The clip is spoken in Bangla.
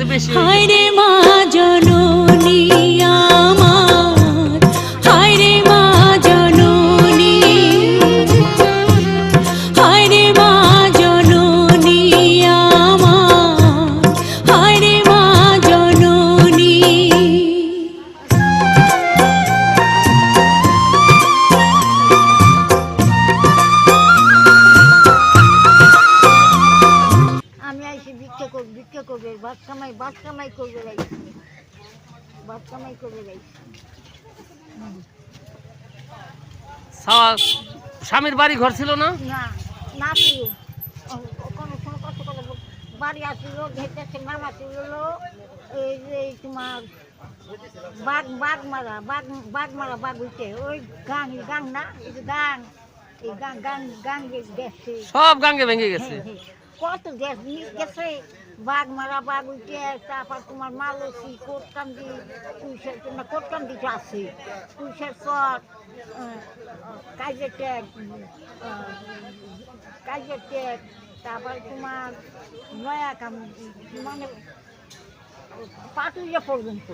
কাছে বেশি হায় রে মা জননী আমার, হায় রে মা জননী, হায় রে মা জননী আমার, হায় রে মা জননী। আমি আইসি ভিক্ষা করবে ভাত কামাই করবে রাইছি, ভাত কামাই করবে রাইছি। স্বামীর বাড়ি ঘর ছিল না? না না প্রিয় কোনো কোনো কত কথা বাড়ি আসিল ঘেরতেছে নাম আসিল এই যে তোমার বাঘ হইছে ওই গাং না এই যে গাং এই গাং গেছে সব গাঙ্গে ভেঙে গেছে। কত গ্যাস গেছে বাঘ উঠে তারপর তোমার মালসি কোটকান্দি পুলিশের তোমার কোটকান্দি আছে পুলিশের পর কাজের ট্যাগ তারপর তোমার নয়া কাম মানে পাটুরিয়া পর্যন্ত